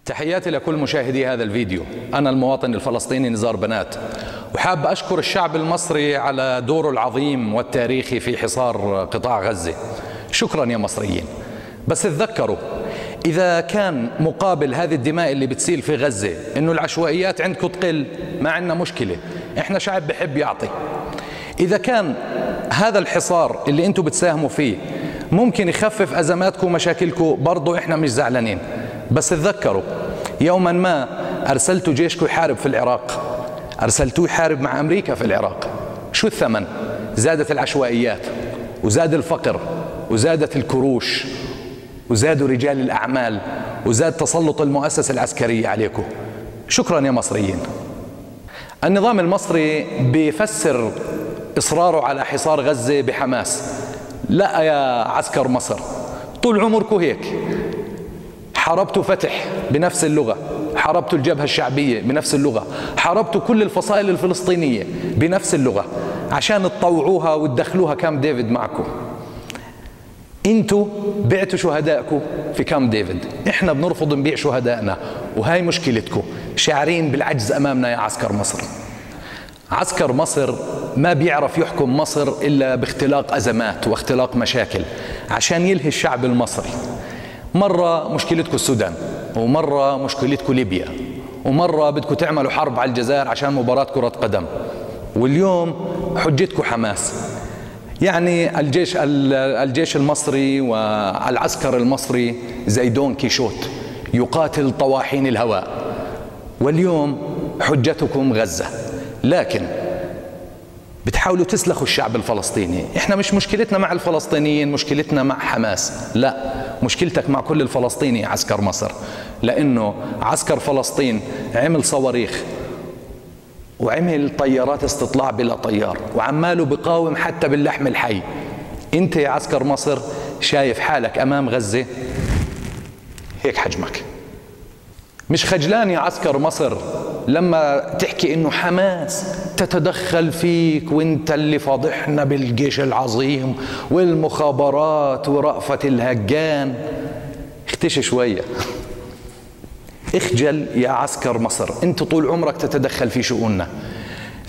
تحياتي لكل مشاهدي هذا الفيديو. أنا المواطن الفلسطيني نزار بنات، وحاب أشكر الشعب المصري على دوره العظيم والتاريخي في حصار قطاع غزة. شكرا يا مصريين. بس تذكروا، إذا كان مقابل هذه الدماء اللي بتسيل في غزة إنه العشوائيات عندكم تقل، ما عندنا مشكلة، إحنا شعب بحب يعطي. إذا كان هذا الحصار اللي أنتم بتساهموا فيه ممكن يخفف أزماتكم ومشاكلكم، برضو إحنا مش زعلانين. بس تذكروا، يوما ما أرسلتوا جيشكم يحارب في العراق، أرسلتوه يحارب مع أمريكا في العراق. شو الثمن؟ زادت العشوائيات، وزاد الفقر، وزادت الكروش، وزادوا رجال الأعمال، وزاد تسلط المؤسسة العسكرية عليكم. شكرا يا مصريين. النظام المصري بيفسر إصراره على حصار غزة بحماس. لا يا عسكر مصر، طول عمركم هيك، حاربتوا فتح بنفس اللغة، حاربتوا الجبهة الشعبية بنفس اللغة، حاربتوا كل الفصائل الفلسطينية بنفس اللغة عشان تطوعوها وتدخلوها كامب ديفيد معكم. انتوا بعتوا شهدائكم في كامب ديفيد، احنا بنرفض نبيع شهدائنا، وهاي مشكلتكم، شاعرين بالعجز امامنا يا عسكر مصر. عسكر مصر ما بيعرف يحكم مصر الا باختلاق ازمات واختلاق مشاكل عشان يلهي الشعب المصري. مرة مشكلتكم السودان، ومرة مشكلتكم ليبيا، ومرة بدكم تعملوا حرب على الجزائر عشان مباراة كرة قدم، واليوم حجتكم حماس. يعني الجيش المصري والعسكر المصري زي دون كيشوت يقاتل طواحين الهواء، واليوم حجتكم غزة. لكن بتحاولوا تسلخوا الشعب الفلسطيني. احنا مش مشكلتنا مع الفلسطينيين، مشكلتنا مع حماس. لا، مشكلتك مع كل الفلسطيني يا عسكر مصر، لانه عسكر فلسطين عمل صواريخ وعمل طيارات استطلاع بلا طيار، وعماله بقاوم حتى باللحم الحي. انت يا عسكر مصر شايف حالك امام غزة هيك حجمك، مش خجلان يا عسكر مصر لما تحكي انه حماس تتدخل فيك وانت اللي فاضحنا بالجيش العظيم والمخابرات ورأفت الهجان. اختشي شوية، اخجل يا عسكر مصر، انت طول عمرك تتدخل في شؤوننا.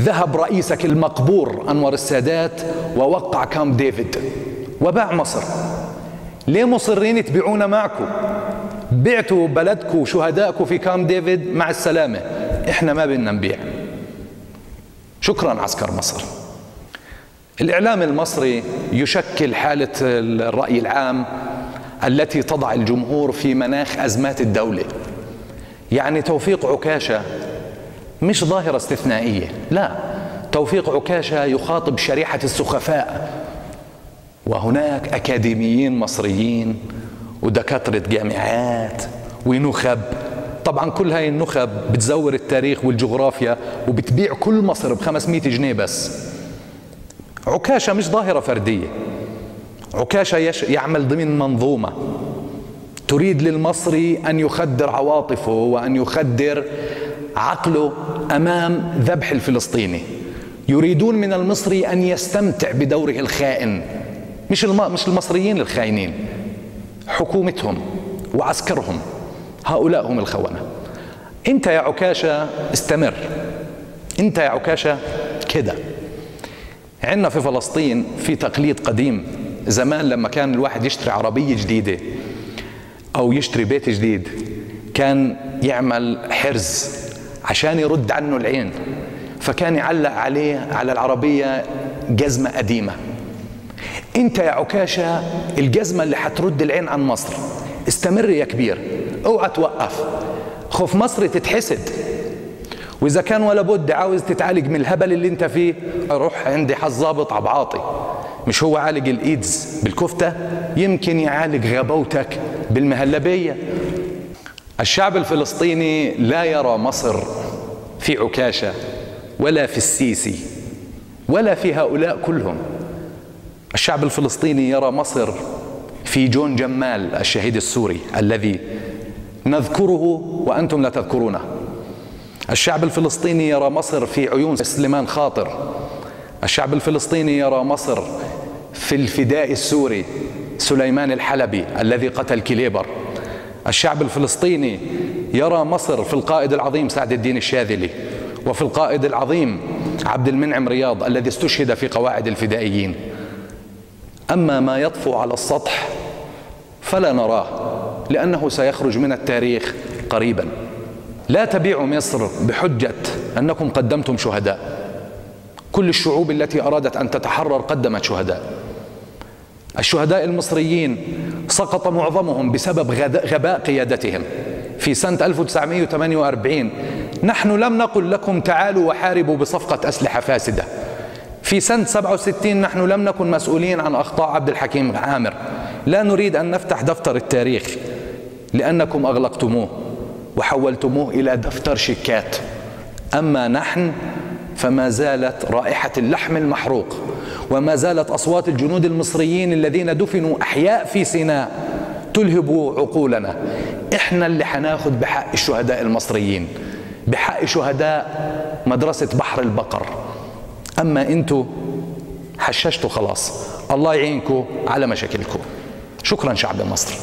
ذهب رئيسك المقبور أنور السادات ووقع كامب ديفيد وباع مصر. ليه مصرين تبيعونا معكم؟ بعتوا بلدكم وشهدائكم في كامب ديفيد، مع السلامة، احنا ما بدنا نبيع. شكرا عسكر مصر. الإعلام المصري يشكل حالة الرأي العام التي تضع الجمهور في مناخ أزمات الدولة. يعني توفيق عكاشة مش ظاهرة استثنائية، لا، توفيق عكاشة يخاطب شريحة السخفاء، وهناك أكاديميين مصريين ودكاترة جامعات ونخب. طبعا كل هاي النخب بتزور التاريخ والجغرافيا وبتبيع كل مصر ب500 جنيه بس. عكاشة مش ظاهرة فردية، عكاشة يعمل ضمن منظومة تريد للمصري أن يخدر عواطفه وأن يخدر عقله أمام ذبح الفلسطيني. يريدون من المصري أن يستمتع بدوره الخائن. مش المصريين الخائنين، حكومتهم وعسكرهم، هؤلاء هم الخونة. انت يا عكاشة استمر، انت يا عكاشة كده. عندنا في فلسطين في تقليد قديم، زمان لما كان الواحد يشتري عربية جديدة أو يشتري بيت جديد كان يعمل حرز عشان يرد عنه العين، فكان يعلق عليه على العربية جزمة قديمة. انت يا عكاشة الجزمة اللي حترد العين عن مصر. استمر يا كبير، اوعى توقف، خوف مصر تتحسد. واذا كان ولا بد عاوز تتعالج من الهبل اللي انت فيه، روح عندي حظابط عبعاطي، مش هو عالج الايدز بالكفتة، يمكن يعالج غبوتك بالمهلبية. الشعب الفلسطيني لا يرى مصر في عكاشة ولا في السيسي ولا في هؤلاء كلهم. الشعب الفلسطيني يرى مصر في جون جمال الشهيد السوري الذي نذكره وأنتم لا تذكرونه. الشعب الفلسطيني يرى مصر في عيون سليمان خاطر. الشعب الفلسطيني يرى مصر في الفداء السوري سليمان الحلبي الذي قتل كليبر. الشعب الفلسطيني يرى مصر في القائد العظيم سعد الدين الشاذلي وفي القائد العظيم عبد المنعم رياض الذي استشهد في قواعد الفدائيين. أما ما يطفو على السطح فلا نراه، لأنه سيخرج من التاريخ قريبا. لا تبيعوا مصر بحجة أنكم قدمتم شهداء. كل الشعوب التي أرادت أن تتحرر قدمت شهداء. الشهداء المصريين سقط معظمهم بسبب غباء قيادتهم. في سنة 1948 نحن لم نقل لكم تعالوا وحاربوا بصفقة أسلحة فاسدة. في سنة 67 نحن لم نكن مسؤولين عن أخطاء عبد الحكيم عامر. لا نريد أن نفتح دفتر التاريخ لأنكم أغلقتموه وحولتموه إلى دفتر شيكات. أما نحن فما زالت رائحة اللحم المحروق وما زالت أصوات الجنود المصريين الذين دفنوا أحياء في سيناء تلهب عقولنا. إحنا اللي حناخد بحق الشهداء المصريين، بحق شهداء مدرسة بحر البقر. أما أنتوا حششتوا خلاص. الله يعينكم على مشاكلكم. شكرا شعب مصر.